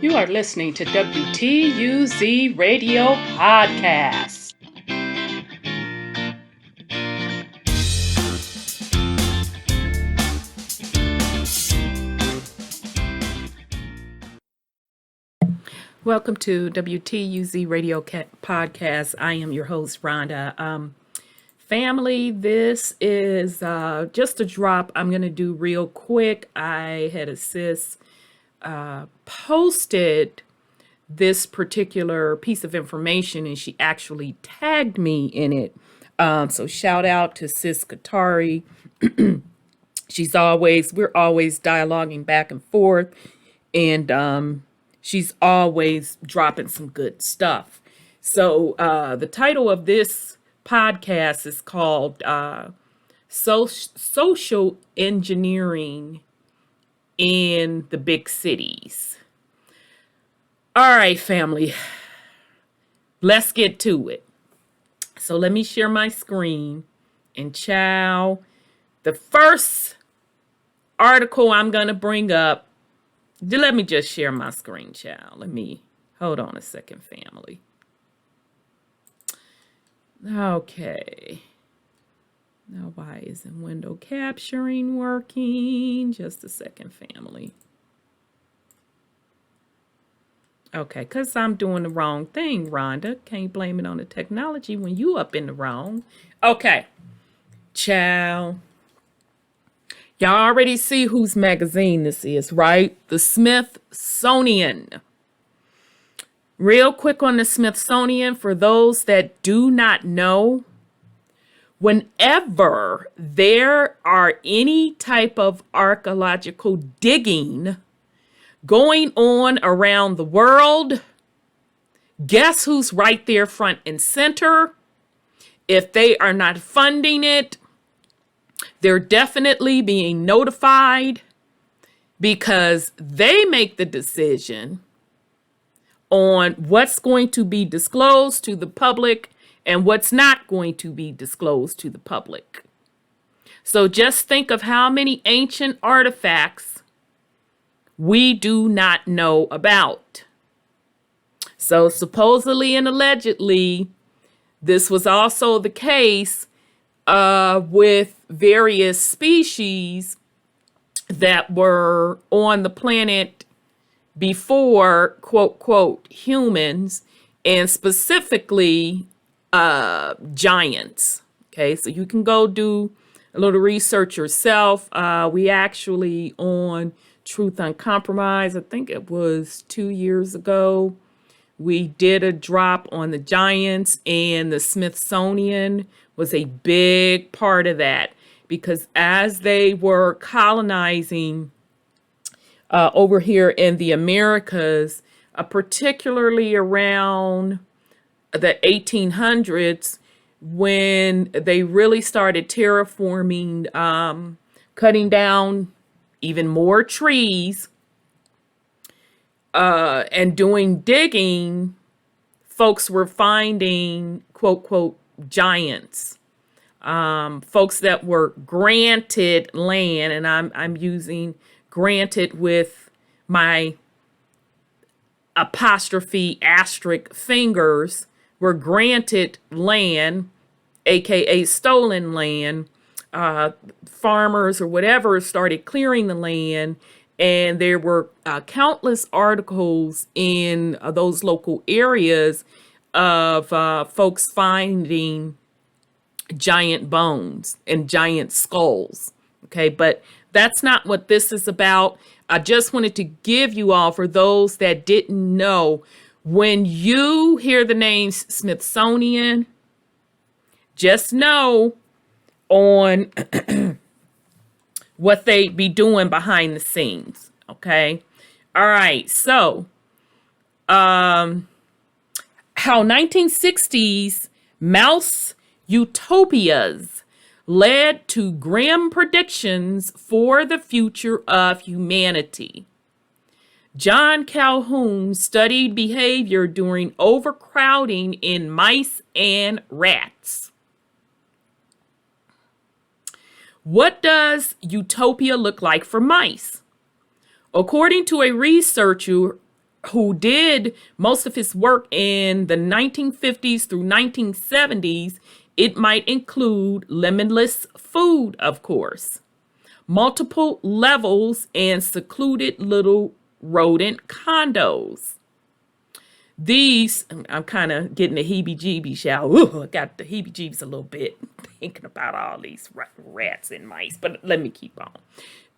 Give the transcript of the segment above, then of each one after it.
You are listening to WTUZ Radio Podcast. Welcome to WTUZ Radio Podcast. I am your host, Rhonda. Family, this is just a drop I'm going to do real quick. I had a sis posted this particular piece of information, and she actually tagged me in it. So shout out to Sis Katari. We're always dialoguing back and forth, and she's always dropping some good stuff. So the title of this podcast is called Social Engineering in the Big Cities. All right, family, let's get to it. So let me share my screen, and the first article I'm going to bring up, let me just share my screen, hold on a second, family. Okay. Now, why isn't window capturing working? Just a second, family. Okay, because I'm doing the wrong thing, Rhonda. Can't blame it on the technology when you up in the wrong. Okay. Y'all already see whose magazine this is, right? The Smithsonian. Real quick on the Smithsonian, for those that do not know, whenever there are any type of archaeological digging going on around the world, guess who's right there front and center? If they are not funding it, they're definitely being notified, because they make the decision on what's going to be disclosed to the public and what's not going to be disclosed to the public. So just think of how many ancient artifacts we do not know about. So supposedly and allegedly, this was also the case with various species that were on the planet before, quote, quote, humans, and specifically giants. Okay, so you can go do a little research yourself. We actually, on Truth UnCONPromeyezed, I think it was 2 years ago, we did a drop on the giants, and the Smithsonian was a big part of that, because as they were colonizing over here in the Americas, particularly around the 1800s, when they really started terraforming, cutting down even more trees, and doing digging, folks were finding, quote, quote, giants. Folks that were granted land, and I'm using granted with my apostrophe asterisk fingers, were granted land, aka stolen land. Farmers or whatever started clearing the land, and there were countless articles in those local areas of folks finding giant bones and giant skulls. Okay, but that's not what this is about. I just wanted to give you all, for those that didn't know, when you hear the name Smithsonian, just know on what they be doing behind the scenes. Okay. All right. So, how 1960s mouse utopias led to grim predictions for the future of humanity. John Calhoun studied behavior during overcrowding in mice and rats. What does utopia look like for mice? According to a researcher who did most of his work in the 1950s through 1970s, it might include limitless food, of course, multiple levels, and secluded little rodent condos. These, I'm kind of getting the heebie-jeebies, y'all. Ooh, I got the heebie-jeebies a little bit thinking about all these rats and mice, but let me keep on.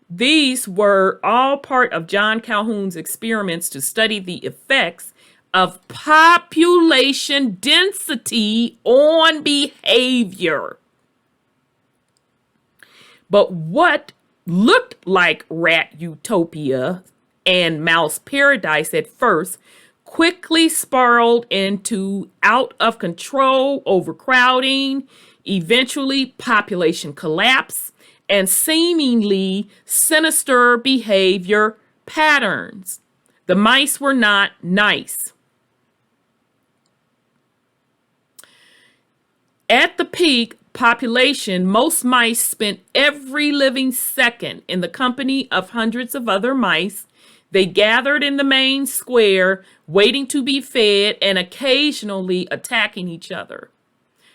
These were all part of John Calhoun's experiments to study the effects of population density on behavior. But what looked like rat utopia and mouse paradise at first quickly spiraled into out of control overcrowding, eventually population collapse, and seemingly sinister behavior patterns. The mice were not nice. At the peak population, most mice spent every living second in the company of hundreds of other mice. They gathered in the main square, waiting to be fed and occasionally attacking each other.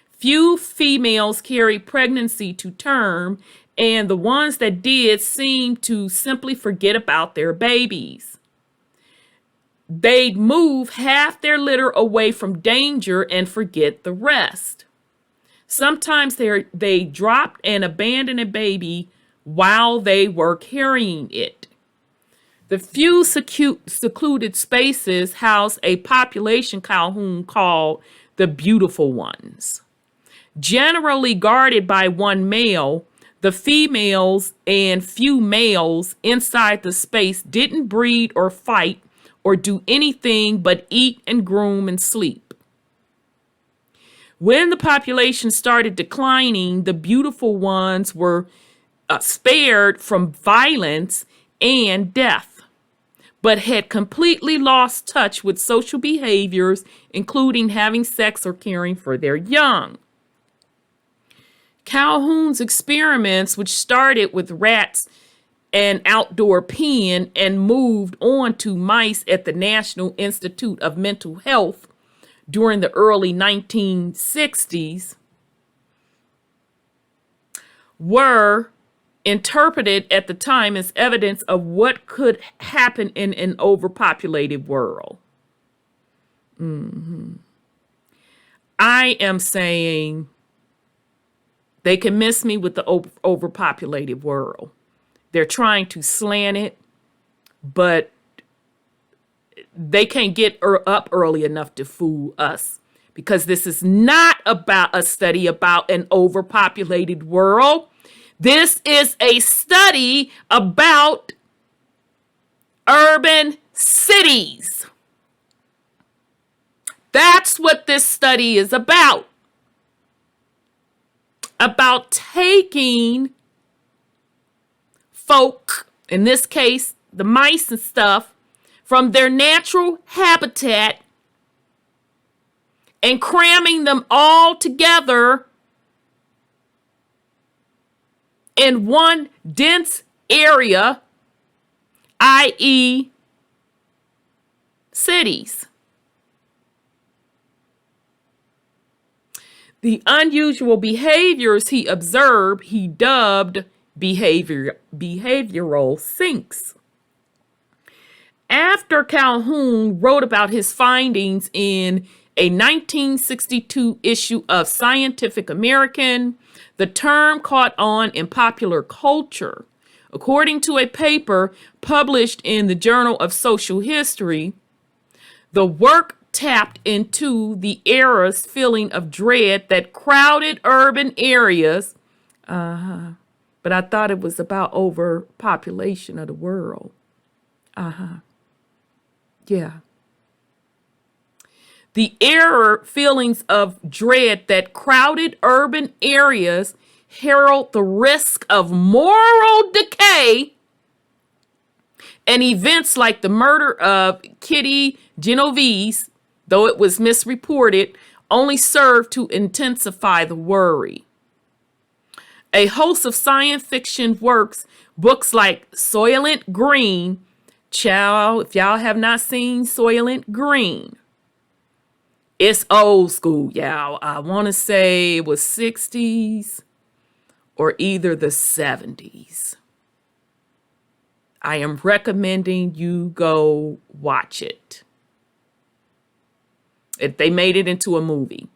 Few females carried pregnancy to term, and the ones that did seemed to simply forget about their babies. They'd move half their litter away from danger and forget the rest. Sometimes they dropped and abandoned a baby while they were carrying it. The few secluded spaces housed a population Calhoun called the beautiful ones. Generally guarded by one male, the females and few males inside the space didn't breed or fight or do anything but eat and groom and sleep. When the population started declining, the beautiful ones were spared from violence and death, but had completely lost touch with social behaviors, including having sex or caring for their young. Calhoun's experiments, which started with rats and outdoor pen and moved on to mice at the National Institute of Mental Health during the early 1960s, were interpreted at the time as evidence of what could happen in an overpopulated world. I am saying they can miss me with the overpopulated world. They're trying to slant it, but they can't get up early enough to fool us, because this is not about a study about an overpopulated world. This is a study about urban cities. That's what this study is about. About taking folk, in this case, the mice and stuff, from their natural habitat and cramming them all together in one dense area, i.e., cities. The unusual behaviors he observed, he dubbed behavioral sinks. After Calhoun wrote about his findings in a 1962 issue of Scientific American, the term caught on in popular culture. According to a paper published in the Journal of Social History, the work tapped into the era's feeling of dread that crowded urban areas, but I thought it was about overpopulation of the world. Yeah. The era feelings of dread that crowded urban areas herald the risk of moral decay, and events like the murder of Kitty Genovese, though it was misreported, only served to intensify the worry. A host of science fiction books like Soylent Green Child, if y'all have not seen Soylent Green, it's old school, y'all. I want to say it was 60s or either the 70s. I am recommending you go watch it. If they made it into a movie.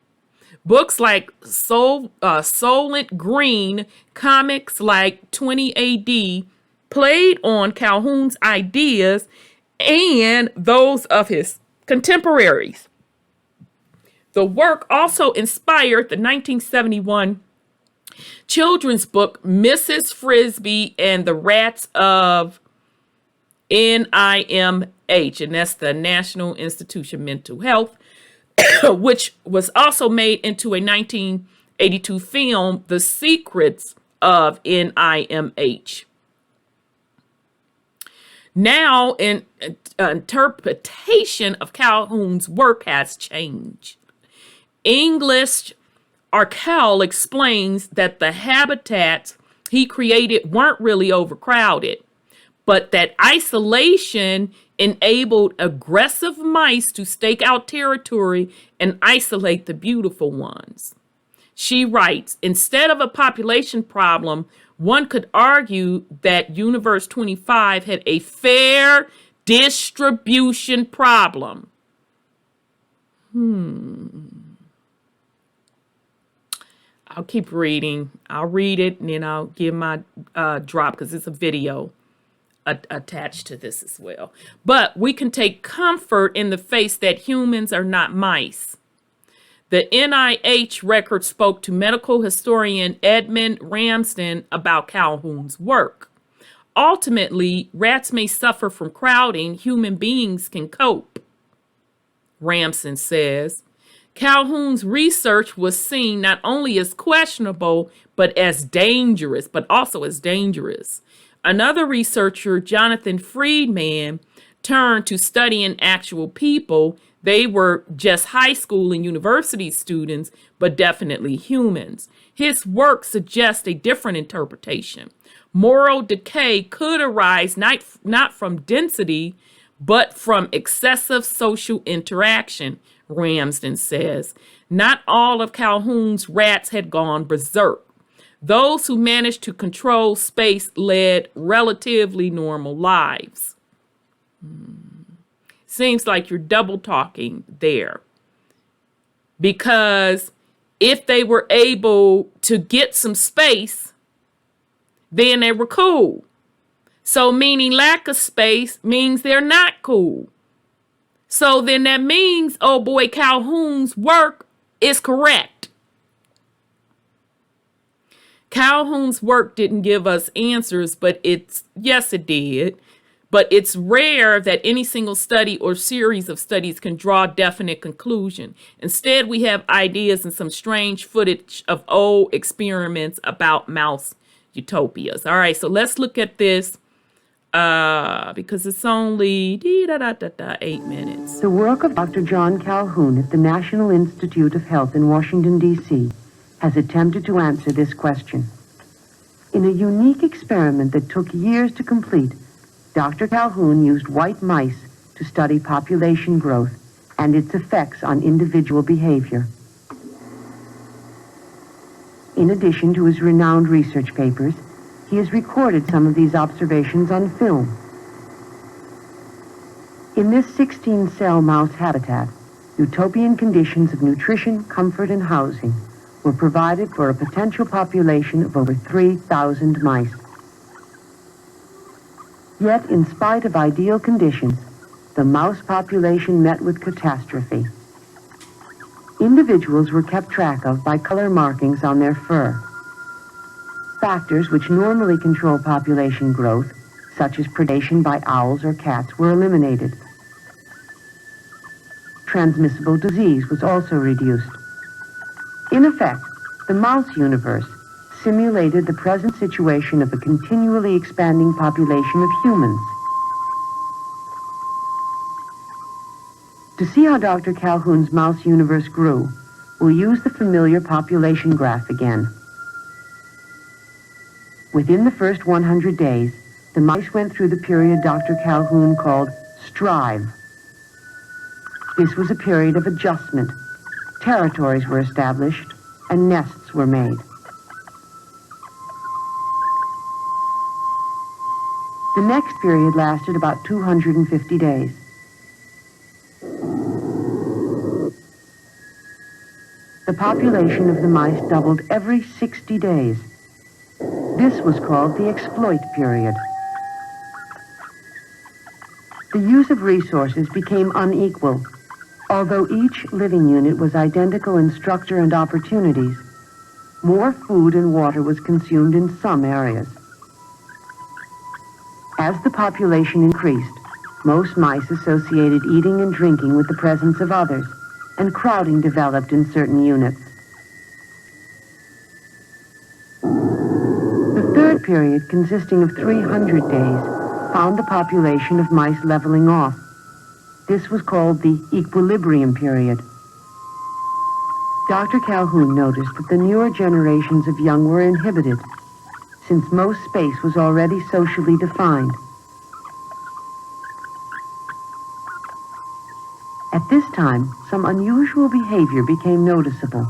Books like Soylent Green, comics like 20 AD played on Calhoun's ideas and those of his contemporaries. The work also inspired the 1971 children's book Mrs. Frisbee and the Rats of NIMH, and that's the National Institution of Mental Health, which was also made into a 1982 film, The Secrets of NIMH. Now, an interpretation of Calhoun's work has changed. English Arkell explains that the habitats he created weren't really overcrowded, but that isolation enabled aggressive mice to stake out territory and isolate the beautiful ones. She writes, instead of a population problem, one could argue that Universe 25 had a fair distribution problem. I'll keep reading. I'll read it and then I'll give my drop because it's a video attached to this as well. But we can take comfort in the face that humans are not mice. The NIH record spoke to medical historian Edmund Ramsden about Calhoun's work. Ultimately, rats may suffer from crowding. Human beings can cope. Ramsden says, Calhoun's research was seen not only as questionable, but also as dangerous. Another researcher, Jonathan Friedman, turned to studying actual people. They were just high school and university students, but definitely humans. His work suggests a different interpretation. Moral decay could arise not from density, but from excessive social interaction, Ramsden says. Not all of Calhoun's rats had gone berserk. Those who managed to control space led relatively normal lives. Seems like you're double talking there. Because if they were able to get some space, then they were cool. So meaning lack of space means they're not cool. So then that means, oh boy, Calhoun's work is correct. Calhoun's work didn't give us answers, but yes, it did. But it's rare that any single study or series of studies can draw a definite conclusion. Instead, we have ideas and some strange footage of old experiments about mouse utopias. All right, so let's look at this because it's only 8 minutes. The work of Dr. John Calhoun at the National Institute of Health in Washington, D.C. has attempted to answer this question. In a unique experiment that took years to complete, Dr. Calhoun used white mice to study population growth and its effects on individual behavior. In addition to his renowned research papers, he has recorded some of these observations on film. In this 16-cell mouse habitat, utopian conditions of nutrition, comfort, and housing were provided for a potential population of over 3,000 mice. Yet, in spite of ideal conditions, the mouse population met with catastrophe. Individuals were kept track of by color markings on their fur. Factors which normally control population growth, such as predation by owls or cats, were eliminated. Transmissible disease was also reduced. In effect, the mouse universe simulated the present situation of a continually expanding population of humans. To see how Dr. Calhoun's mouse universe grew, we'll use the familiar population graph again. Within the first 100 days, the mice went through the period Dr. Calhoun called strive. This was a period of adjustment. Territories were established and nests were made. The next period lasted about 250 days. The population of the mice doubled every 60 days. This was called the exploit period. The use of resources became unequal. Although each living unit was identical in structure and opportunities, more food and water was consumed in some areas. As the population increased, most mice associated eating and drinking with the presence of others, and crowding developed in certain units. The third period, consisting of 300 days, found the population of mice leveling off. This was called the equilibrium period. Dr. Calhoun noticed that the newer generations of young were inhibited, since most space was already socially defined. At this time, some unusual behavior became noticeable.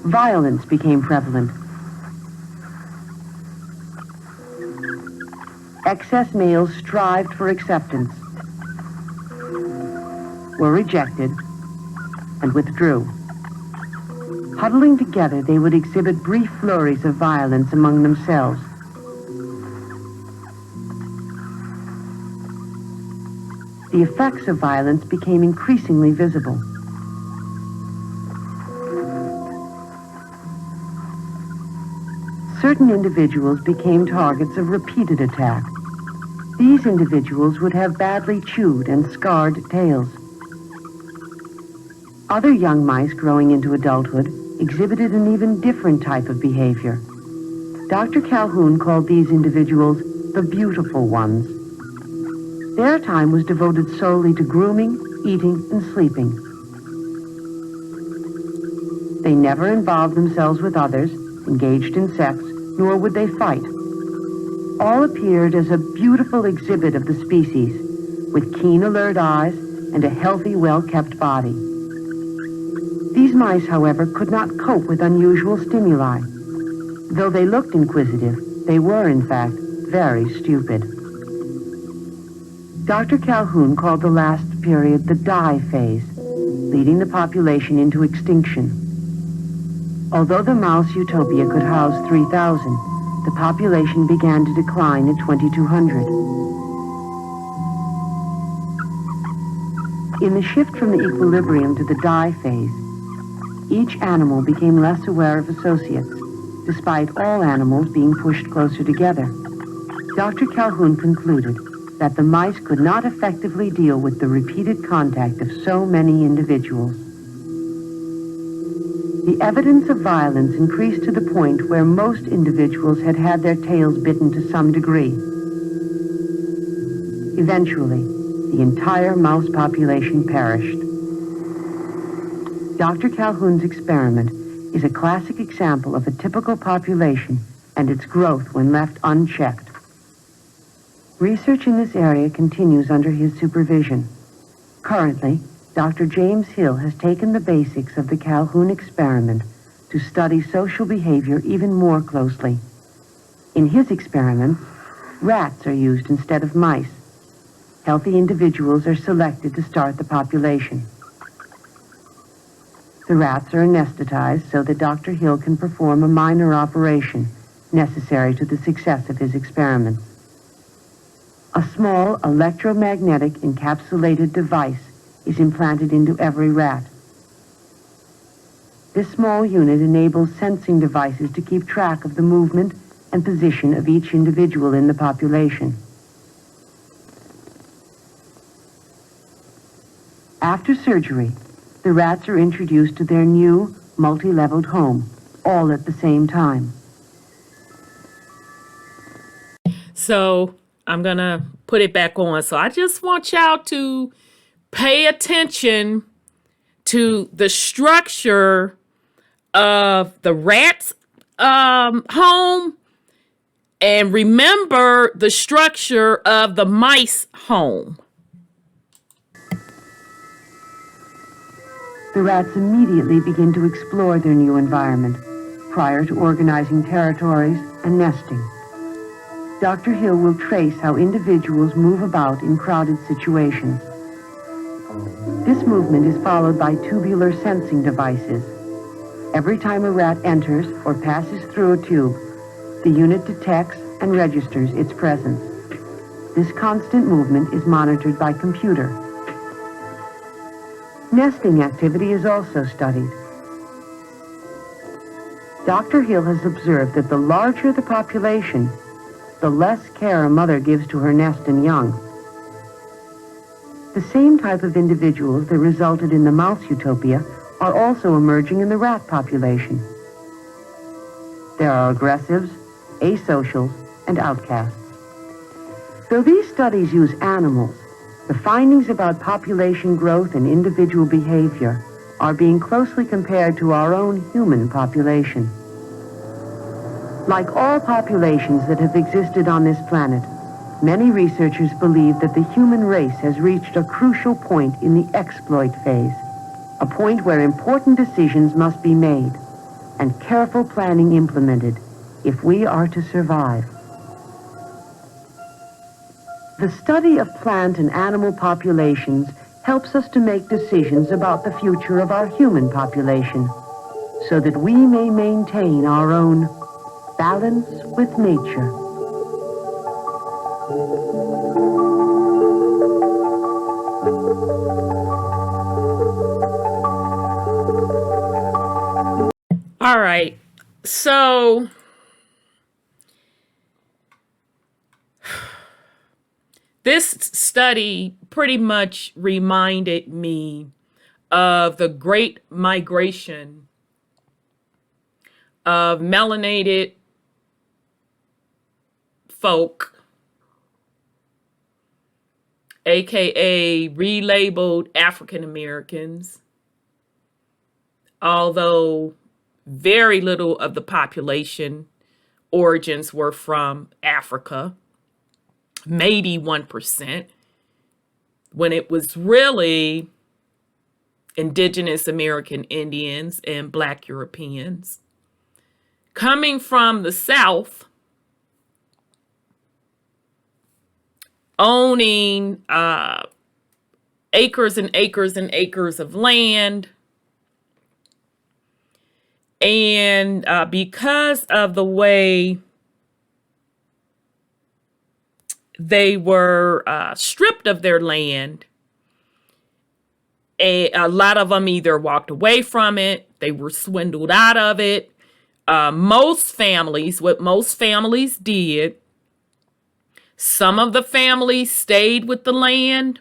Violence became prevalent. Excess males strived for acceptance, were rejected, and withdrew. Huddling together, they would exhibit brief flurries of violence among themselves. The effects of violence became increasingly visible. Certain individuals became targets of repeated attack. These individuals would have badly chewed and scarred tails. Other young mice growing into adulthood exhibited an even different type of behavior. Dr. Calhoun called these individuals the beautiful ones. Their time was devoted solely to grooming, eating, and sleeping. They never involved themselves with others, engaged in sex, nor would they fight. All appeared as a beautiful exhibit of the species, with keen, alert eyes and a healthy, well-kept body. These mice, however, could not cope with unusual stimuli. Though they looked inquisitive, they were, in fact, very stupid. Dr. Calhoun called the last period the die phase, leading the population into extinction. Although the mouse utopia could house 3,000, the population began to decline at 2,200. In the shift from the equilibrium to the die phase, each animal became less aware of associates, despite all animals being pushed closer together. Dr. Calhoun concluded that the mice could not effectively deal with the repeated contact of so many individuals. The evidence of violence increased to the point where most individuals had had their tails bitten to some degree. Eventually, the entire mouse population perished. Dr. Calhoun's experiment is a classic example of a typical population and its growth when left unchecked. Research in this area continues under his supervision. Currently, Dr. James Hill has taken the basics of the Calhoun experiment to study social behavior even more closely. In his experiments, rats are used instead of mice. Healthy individuals are selected to start the population. The rats are anesthetized so that Dr. Hill can perform a minor operation necessary to the success of his experiments. A small electromagnetic encapsulated device is implanted into every rat. This small unit enables sensing devices to keep track of the movement and position of each individual in the population. After surgery, the rats are introduced to their new multi-leveled home, all at the same time. So I'm going to put it back on. So I just want y'all to pay attention to the structure of the rat's home And remember the structure of the mice home. The rats immediately begin to explore their new environment prior to organizing territories and nesting. Dr. Hill will trace how individuals move about in crowded situations. This movement is followed by tubular sensing devices. Every time a rat enters or passes through a tube, the unit detects and registers its presence. This constant movement is monitored by computer. Nesting activity is also studied. Dr. Hill has observed that the larger the population, the less care a mother gives to her nest and young. The same type of individuals that resulted in the mouse utopia are also emerging in the rat population. There are aggressives, asocials, and outcasts. Though these studies use animals, the findings about population growth and individual behavior are being closely compared to our own human population. Like all populations that have existed on this planet, many researchers believe that the human race has reached a crucial point in the exploit phase, a point where important decisions must be made and careful planning implemented if we are to survive. The study of plant and animal populations helps us to make decisions about the future of our human population so that we may maintain our own balance with nature. All right. So this study pretty much reminded me of the great migration of melanated folk, aka relabeled African Americans, although very little of the population origins were from Africa, maybe 1%, when it was really indigenous American Indians and Black Europeans coming from the South, owning acres and acres and acres of land. And because of the way they were stripped of their land, a lot of them either walked away from it, they were swindled out of it. What most families did, some of the families stayed with the land,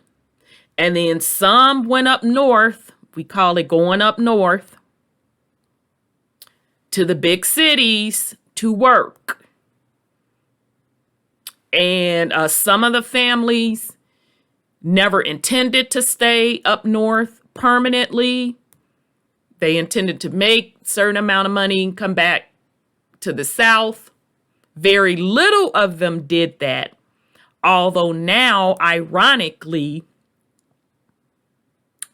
and then some went up north. We call it going up north to the big cities to work. And some of the families never intended to stay up north permanently. They intended to make a certain amount of money and come back to the South. Very little of them did that. Although now, ironically,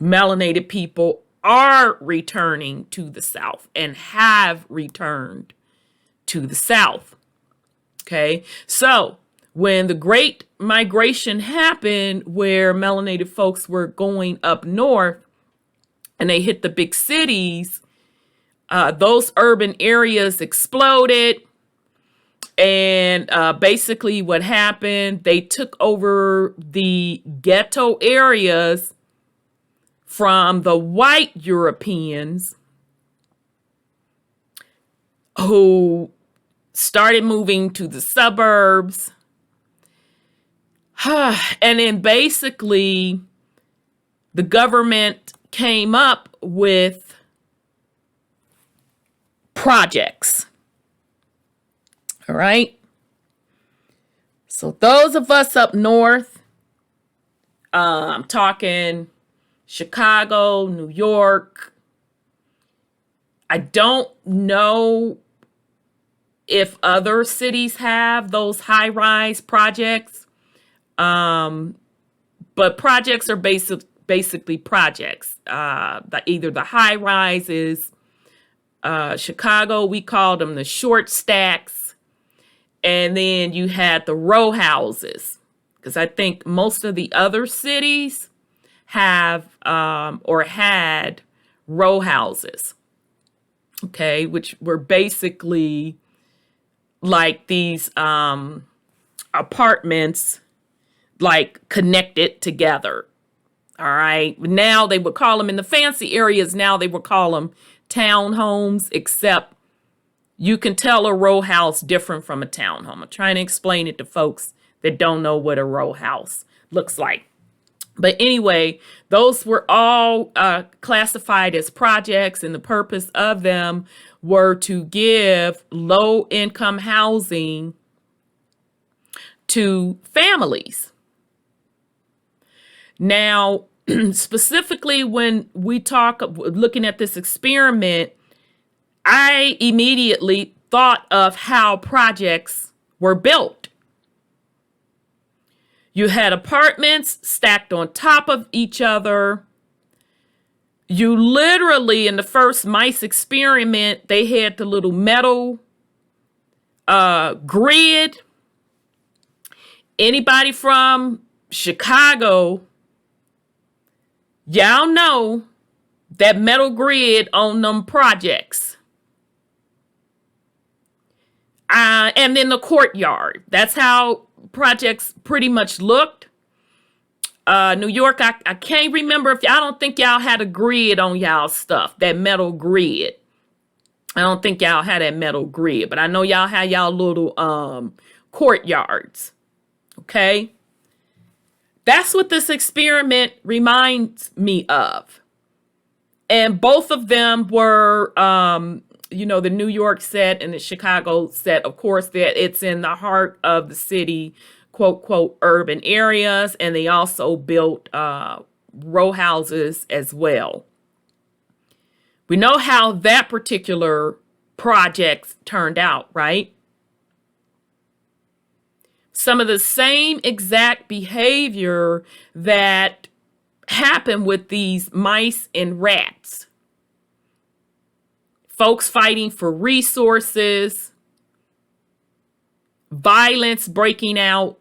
melanated people are returning to the South and have returned to the South. Okay, so when the Great Migration happened, where melanated folks were going up north and they hit the big cities, those urban areas exploded. And basically what happened, they took over the ghetto areas from the white Europeans who started moving to the suburbs. And then basically the government came up with projects. All right. So those of us up north, I'm talking Chicago, New York. I don't know if other cities have those high-rise projects. But projects are basically projects. Either the high-rises, Chicago, we called them the short stacks. And then you had the row houses. Because I think most of the other cities have or had row houses. Okay, which were basically like these apartments, like connected together. All right. Now they would call them, in the fancy areas, now they would call them townhomes, except you can tell a row house different from a townhome. I'm trying to explain it to folks that don't know what a row house looks like. But anyway, those were all classified as projects, and the purpose of them were to give low-income housing to families. Now, specifically when we talk, looking at this experiment, I immediately thought of how projects were built. You had apartments stacked on top of each other. You literally, in the first mice experiment, they had the little metal grid. Anybody from Chicago, y'all know that metal grid on them projects. And then the courtyard. That's how projects pretty much looked. New York, I can't remember I don't think y'all had a grid on y'all stuff, that metal grid. I don't think y'all had that metal grid, but I know y'all had y'all little courtyards. Okay? That's what this experiment reminds me of. And both of them were, the New York set and the Chicago set. Of course, that it's in the heart of the city, quote, quote, urban areas. And they also built row houses as well. We know how that particular project turned out, right? Some of the same exact behavior that happened with these mice and rats. Folks fighting for resources, violence breaking out.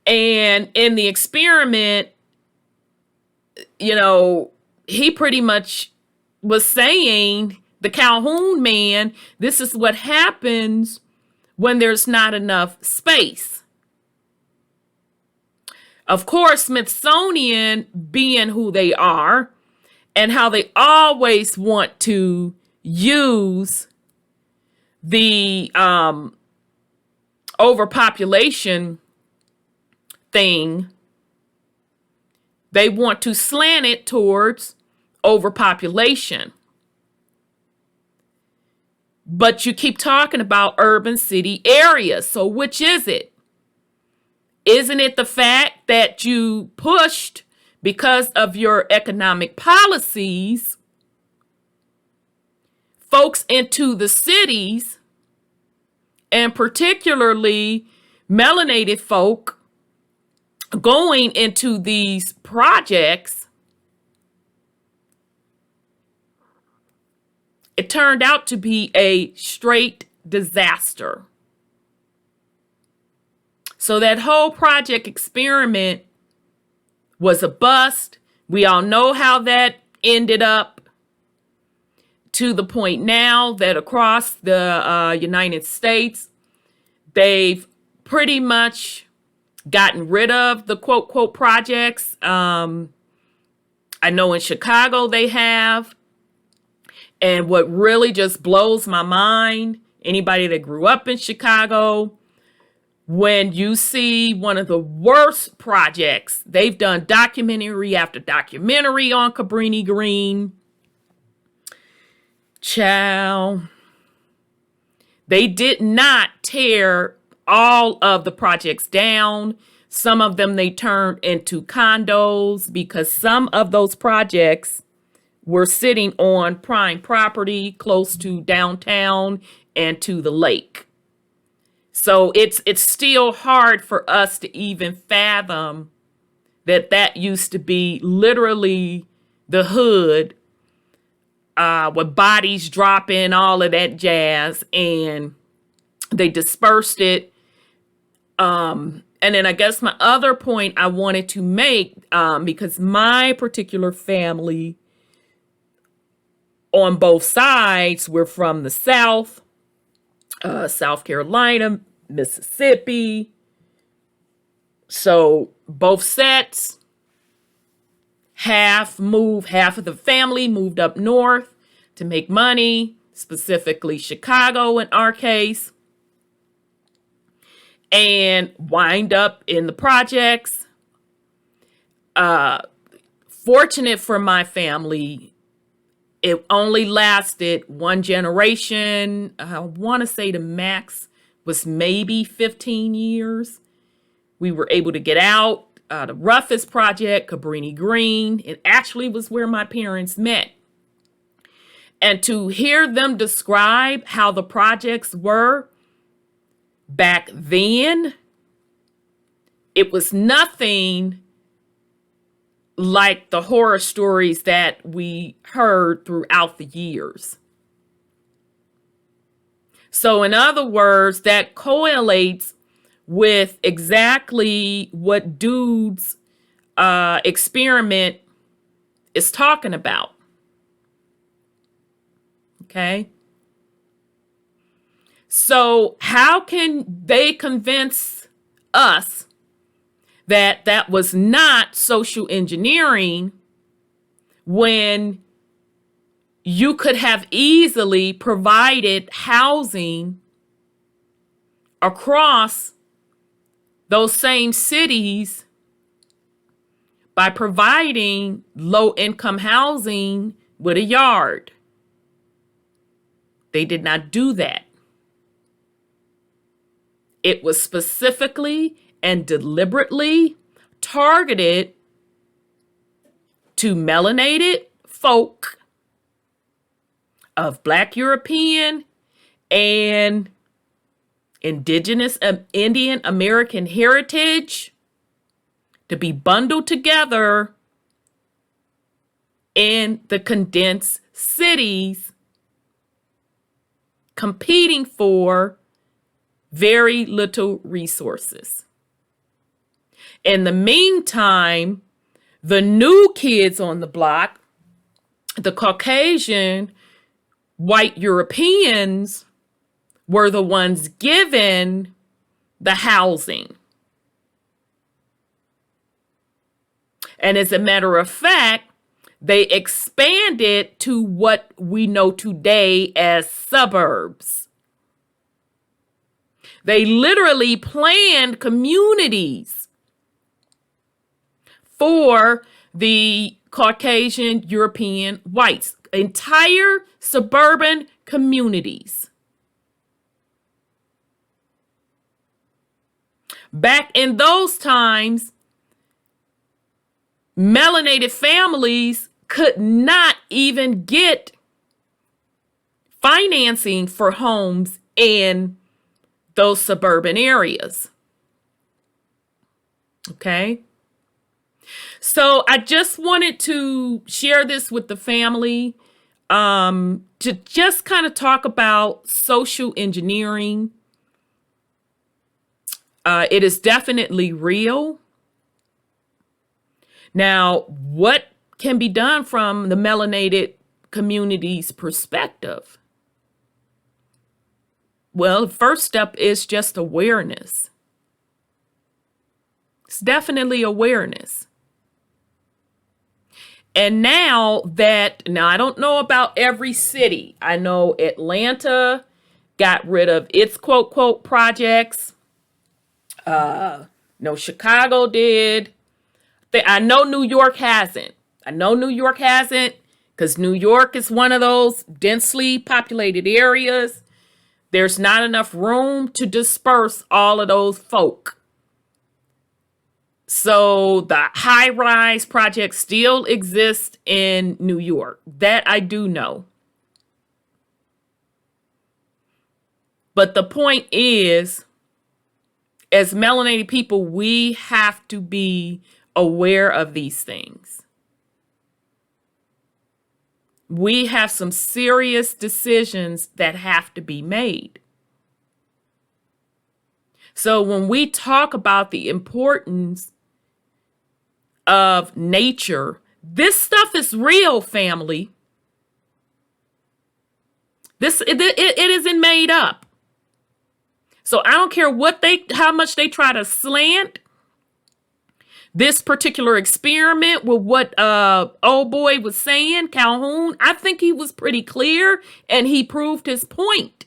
And in the experiment, he pretty much was saying, the Calhoun man, this is what happens when there's not enough space. Of course, Smithsonian, being who they are, and how they always want to use the overpopulation thing, they want to slant it towards overpopulation. But you keep talking about urban city areas. So which is it? Isn't it the fact that you pushed, because of your economic policies, folks into the cities, and particularly melanated folk going into these projects? It turned out to be a straight disaster. So that whole project experiment was a bust. We all know how that ended up, to the point now that across the United States, they've pretty much gotten rid of the quote, quote projects. I know in Chicago they have. And what really just blows my mind, anybody that grew up in Chicago, when you see one of the worst projects, they've done documentary after documentary on Cabrini Green. Child, they did not tear all of the projects down. Some of them they turned into condos, because some of those projects We're sitting on prime property close to downtown and to the lake. So it's still hard for us to even fathom that used to be literally the hood, with bodies dropping, all of that jazz, and they dispersed it. And then I guess my other point I wanted to make, because my particular family on both sides, we're from the South, South Carolina, Mississippi. So both sets, half of the family moved up north to make money, specifically Chicago in our case, and wind up in the projects. Fortunate for my family, it only lasted one generation. I want to say the max was maybe 15 years. We were able to get out. The roughest project, Cabrini Green, it actually was where my parents met. And to hear them describe how the projects were back then, it was nothing like the horror stories that we heard throughout the years. So in other words, that correlates with exactly what Dude's experiment is talking about. Okay? So how can they convince us that that was not social engineering when you could have easily provided housing across those same cities by providing low-income housing with a yard? They did not do that. It was specifically and deliberately targeted to melanated folk of Black European and Indigenous Indian American heritage to be bundled together in the condensed cities, competing for very little resources. In the meantime, the new kids on the block, the Caucasian white Europeans, were the ones given the housing. And as a matter of fact, they expanded to what we know today as suburbs. They literally planned communities for the Caucasian European whites, entire suburban communities. Back in those times, melanated families could not even get financing for homes in those suburban areas. Okay? So I just wanted to share this with the family, to just kind of talk about social engineering. It is definitely real. Now, what can be done from the melanated community's perspective? Well, the first step is just awareness. It's definitely awareness. And now I don't know about every city. I know Atlanta got rid of its quote, quote, projects. No, Chicago did. I know New York hasn't. Because New York is one of those densely populated areas. There's not enough room to disperse all of those folk. So the high-rise project still exists in New York. That I do know. But the point is, as melanated people, we have to be aware of these things. We have some serious decisions that have to be made. So when we talk about the importance of nature, this stuff is real, family. It isn't made up. So I don't care how much they try to slant this particular experiment with what old boy was saying, Calhoun. I think he was pretty clear and he proved his point.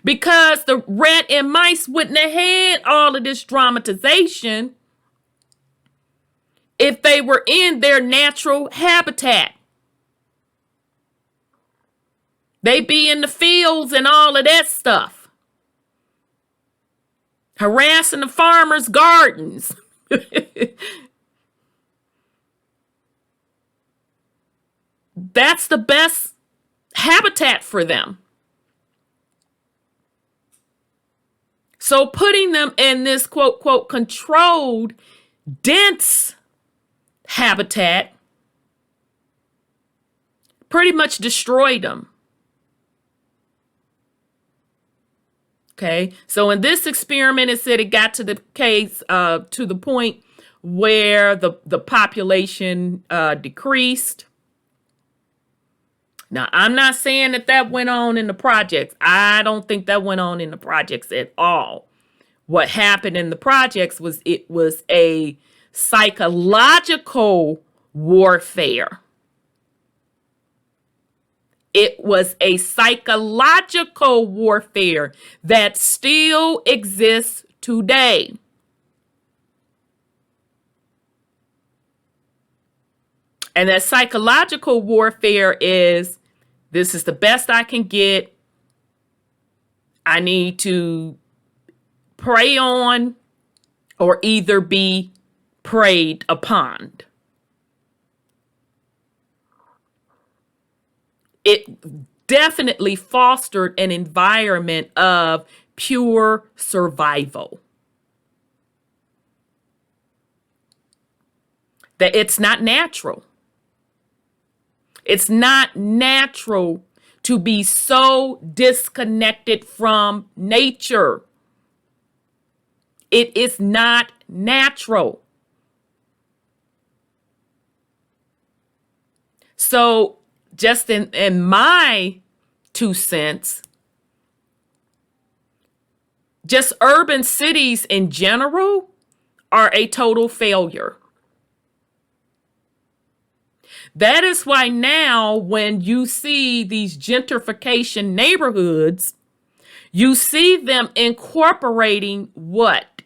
Because the rat and mice wouldn't have had all of this dramatization if they were in their natural habitat. They be in the fields and all of that stuff. Harassing the farmers' gardens. That's the best habitat for them. So putting them in this quote, quote, controlled, dense habitat pretty much destroyed them. Okay, so in this experiment, it said it got to the case, to the point where the population decreased. Now, I'm not saying that went on in the projects. I don't think that went on in the projects at all. What happened in the projects was it was a psychological warfare. It was a psychological warfare that still exists today. And that psychological warfare is, this is the best I can get. I need to prey on or either be preyed upon. It definitely fostered an environment of pure survival. That it's not natural. It's not natural to be so disconnected from nature. It is not natural. So, just in my 2 cents, just urban cities in general are a total failure. That is why now when you see these gentrification neighborhoods, you see them incorporating what?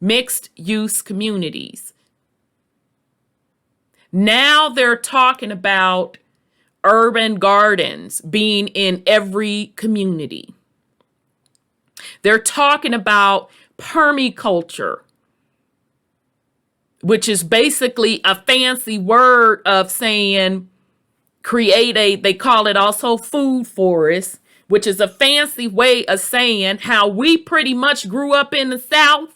Mixed use communities. Now they're talking about urban gardens being in every community. They're talking about permaculture, which is basically a fancy word of saying they call it also food forest, which is a fancy way of saying how we pretty much grew up in the South.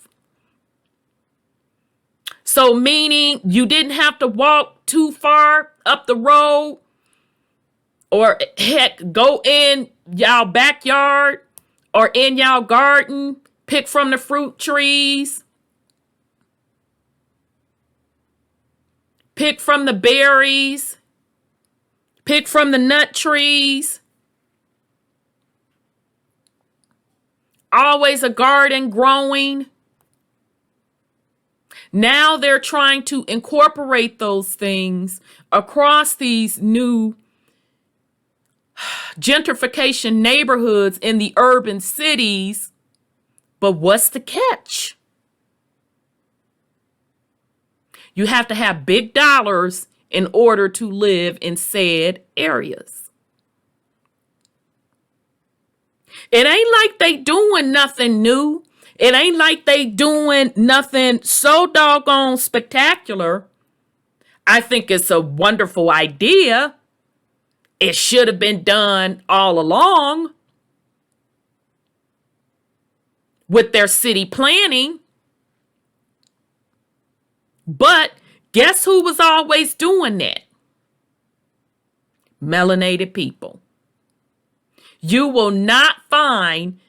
So meaning you didn't have to walk too far up the road or heck, go in y'all backyard or in y'all garden, pick from the fruit trees, pick from the berries, pick from the nut trees. Always a garden growing. Now they're trying to incorporate those things across these new gentrification neighborhoods in the urban cities. But what's the catch? You have to have big dollars in order to live in said areas. It ain't like they doing nothing new. It ain't like they doing nothing so doggone spectacular. I think it's a wonderful idea. It should have been done all along with their city planning. But guess who was always doing that? Melanated people. You will not find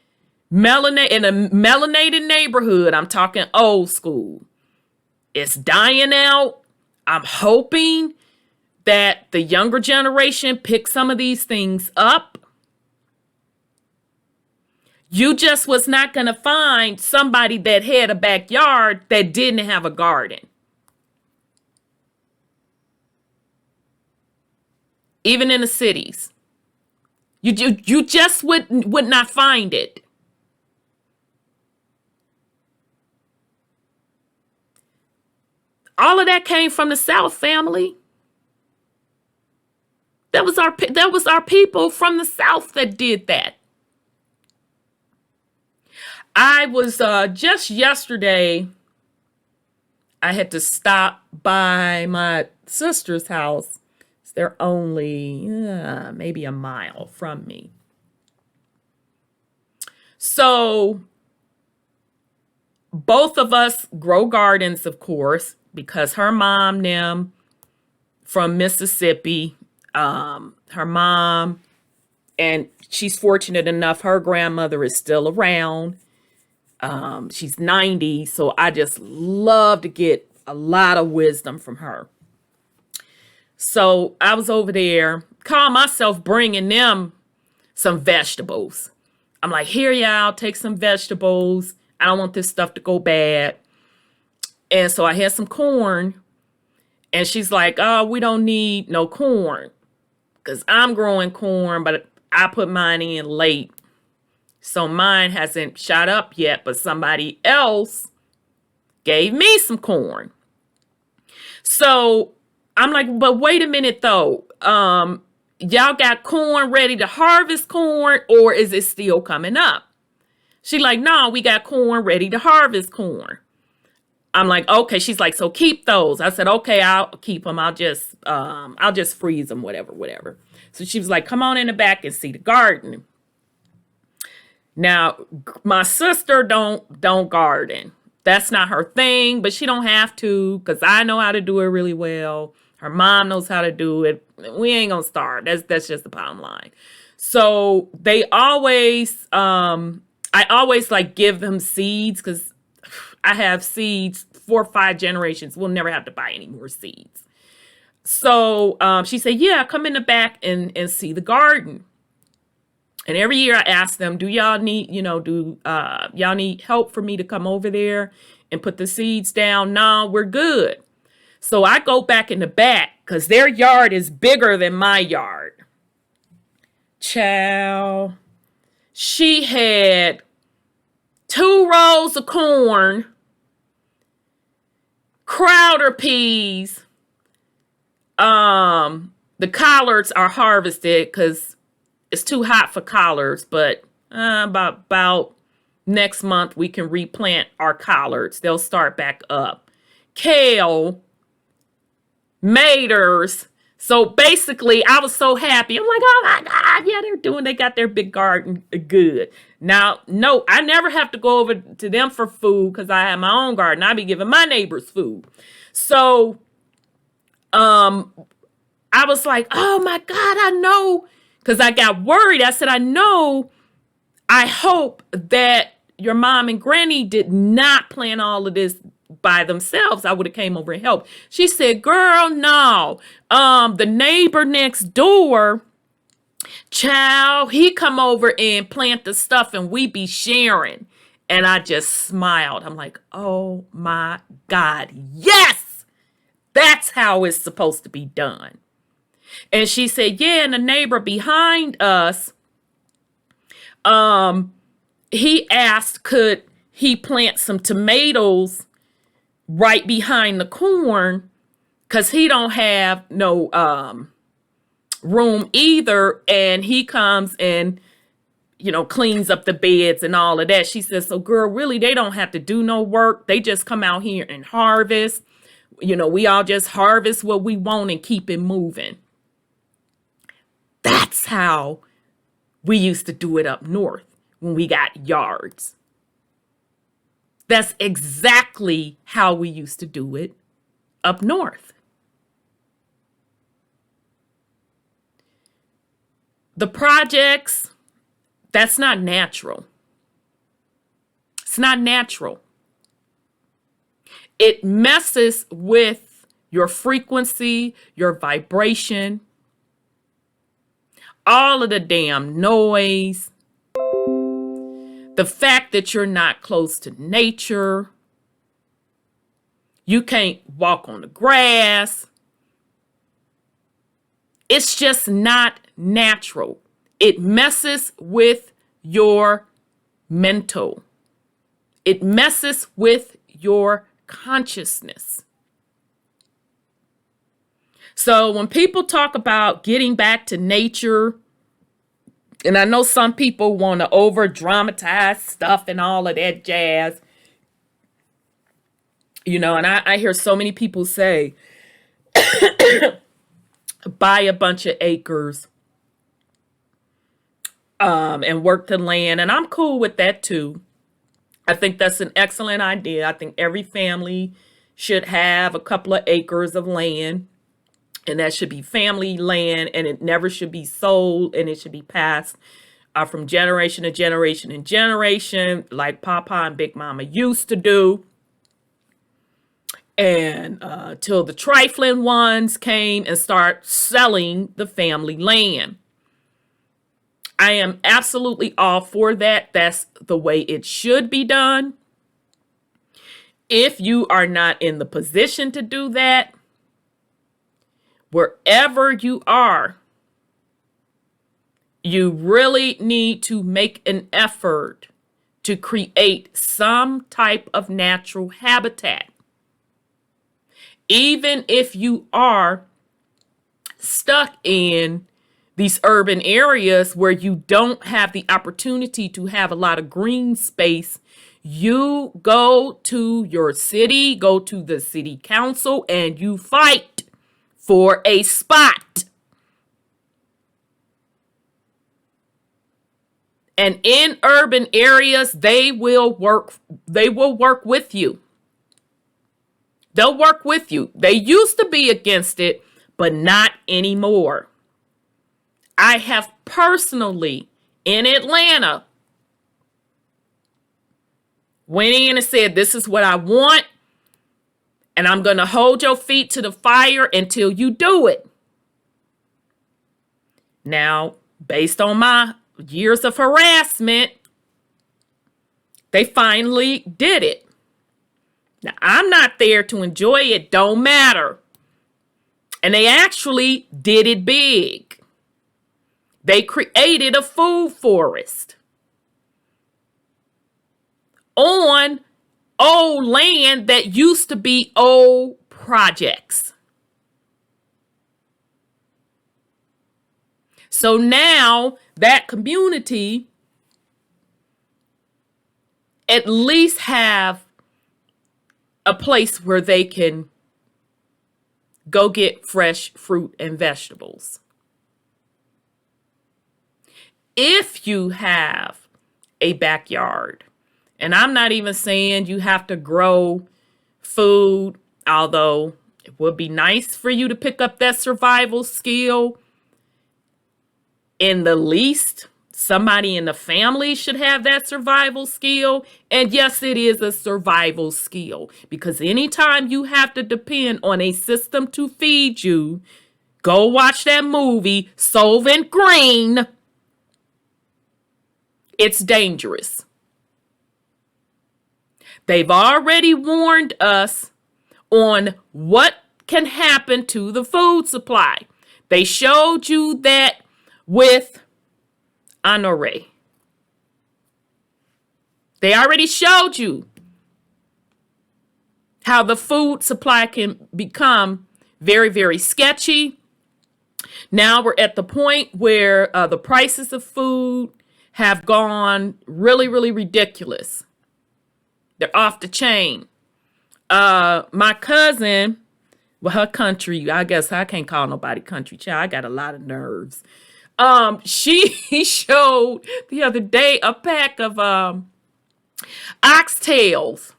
in a melanated neighborhood. I'm talking old school. It's dying out. I'm hoping that the younger generation pick some of these things up. You just was not going to find somebody that had a backyard that didn't have a garden. Even in the cities. You just would not find it. All of that came from the South, family. That was our people from the South that did that. I was just yesterday, I had to stop by my sister's house. They're only maybe a mile from me. So both of us grow gardens, of course, because her mom, them from Mississippi, her mom, and she's fortunate enough, her grandmother is still around. She's 90, so I just love to get a lot of wisdom from her. So I was over there, call myself bringing them some vegetables. I'm like, here, y'all, take some vegetables. I don't want this stuff to go bad. And so I had some corn. And she's like, oh, we don't need no corn. Because I'm growing corn, but I put mine in late. So mine hasn't shot up yet, but somebody else gave me some corn. So I'm like, but wait a minute though. Y'all got corn ready to harvest corn, or is it still coming up? She like, no, we got corn ready to harvest corn. I'm like, okay. She's like, so keep those. I said, okay, I'll keep them. I'll just freeze them, whatever. So she was like, come on in the back and see the garden. Now, my sister don't garden. That's not her thing, but she don't have to, because I know how to do it really well. Her mom knows how to do it. We ain't gonna start. That's just the bottom line. So they always, I always like give them seeds, because I have seeds 4 or 5 generations. We'll never have to buy any more seeds. So she said, yeah, come in the back and see the garden. And every year I ask them, do y'all need, y'all need help for me to come over there and put the seeds down? No, we're good. So I go back in the back because their yard is bigger than my yard. Child, she had 2 rows of corn, Crowder peas. The collards are harvested because it's too hot for collards, but about next month we can replant our collards. They'll start back up. Kale, maters. So basically, I was so happy. I'm like, oh my God, yeah, they got their big garden good. Now, no, I never have to go over to them for food because I have my own garden. I be giving my neighbors food. So, I was like, oh my God, I know. Because I got worried. I said, I hope that your mom and granny did not plan all of this by themselves. I would have came over and helped. She said, girl, no. The neighbor next door, child, he come over and plant the stuff and we be sharing. And I just smiled. I'm like, oh my God, yes, that's how it's supposed to be done. And she said, yeah, and the neighbor behind us, he asked, could he plant some tomatoes right behind the corn? Because he don't have no room either. And he comes and cleans up the beds and all of that. She says, so girl, really, they don't have to do no work. They just come out here and harvest. We all just harvest what we want and keep it moving. That's how we used to do it up north when we got yards. That's exactly how we used to do it up north. The projects, that's not natural. It's not natural. It messes with your frequency, your vibration, all of the damn noise, the fact that you're not close to nature. You can't walk on the grass. It's just not natural. It messes with your mental. It messes with your consciousness. So when people talk about getting back to nature, and I know some people want to over dramatize stuff and all of that jazz, and I hear so many people say, buy a bunch of acres and work the land. And I'm cool with that too. I think that's an excellent idea. I think every family should have a couple of acres of land, and that should be family land, and it never should be sold, and it should be passed from generation to generation and generation, like Papa and Big Mama used to do. And till the trifling ones came and start selling the family land. I am absolutely all for that. That's the way it should be done. If you are not in the position to do that, wherever you are, you really need to make an effort to create some type of natural habitat. Even if you are stuck in these urban areas where you don't have the opportunity to have a lot of green space, you go to your city, go to the city council, and you fight for a spot. And in urban areas, they will work with you. They'll work with you. They used to be against it, but not anymore. I have personally, in Atlanta, went in and said, this is what I want, and I'm going to hold your feet to the fire until you do it. Now, based on my years of harassment, they finally did it. Now, I'm not there to enjoy it. Don't matter. And they actually did it big. They created a food forest on old land that used to be old projects. So now that community at least have a place where they can go get fresh fruit and vegetables. If you have a backyard, and I'm not even saying you have to grow food, although it would be nice for you to pick up that survival skill. In the least, somebody in the family should have that survival skill. And yes, it is a survival skill, because anytime you have to depend on a system to feed you, go watch that movie, Soylent Green. It's dangerous. They've already warned us on what can happen to the food supply. They showed you that with Honore. They already showed you how the food supply can become very, very sketchy. Now we're at the point where the prices of food have gone really, really ridiculous. They're off the chain. My cousin, well, her country, I guess I can't call nobody country child. I got a lot of nerves. She showed the other day a pack of oxtails.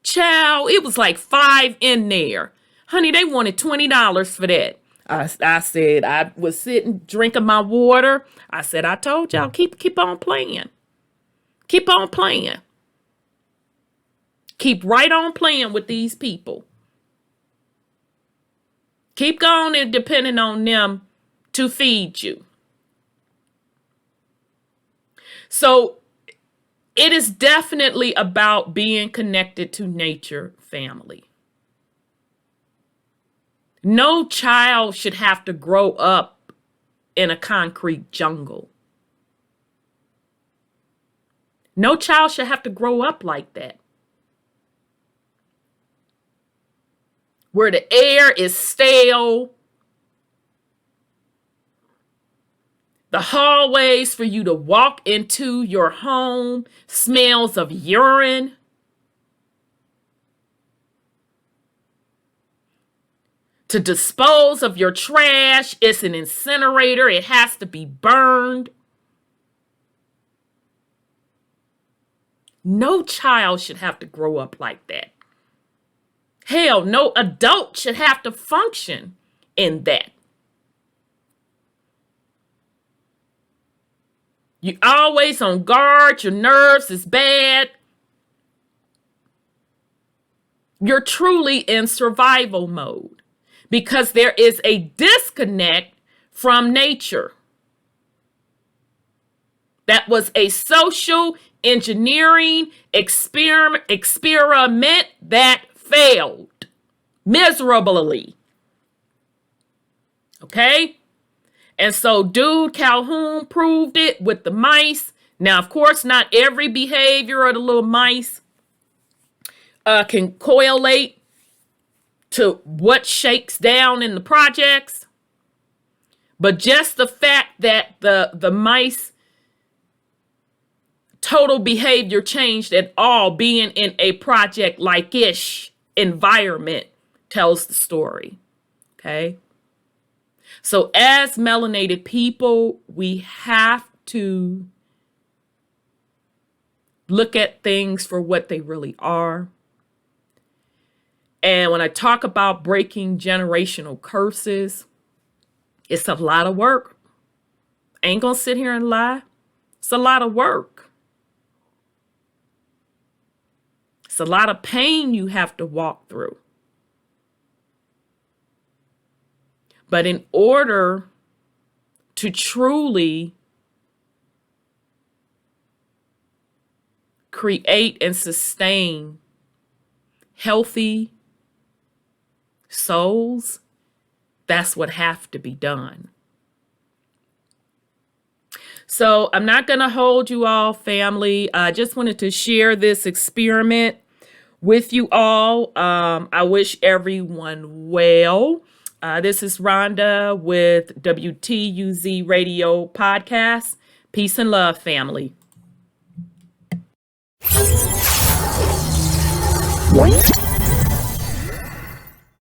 Child, it was like 5 in there. Honey, they wanted $20 for that. I said, I was sitting, drinking my water. I said, I told y'all, keep on playing. Keep on playing. Keep right on playing with these people. Keep going and depending on them to feed you. So it is definitely about being connected to nature, family. No child should have to grow up in a concrete jungle. No child should have to grow up like that, where the air is stale, the hallways for you to walk into your home smells of urine. To dispose of your trash, it's an incinerator. It has to be burned. No child should have to grow up like that. Hell, no adult should have to function in that. You're always on guard. Your nerves is bad. You're truly in survival mode because there is a disconnect from nature. That was a social engineering experiment that failed miserably. Okay? And so dude Calhoun proved it with the mice. Now, of course, not every behavior of the little mice can correlate to what shakes down in the projects. But just the fact that the mice total behavior changed at all, being in a project-like-ish environment, tells the story. Okay? So as melanated people, we have to look at things for what they really are. And when I talk about breaking generational curses, it's a lot of work. I ain't gonna sit here and lie. It's a lot of work. It's a lot of pain you have to walk through. But in order to truly create and sustain healthy souls, that's what have to be done. So I'm not going to hold you all, family. I just wanted to share this experiment with you all. I wish everyone well. This is Rhonda with WTUZ Radio Podcast. Peace and love, family.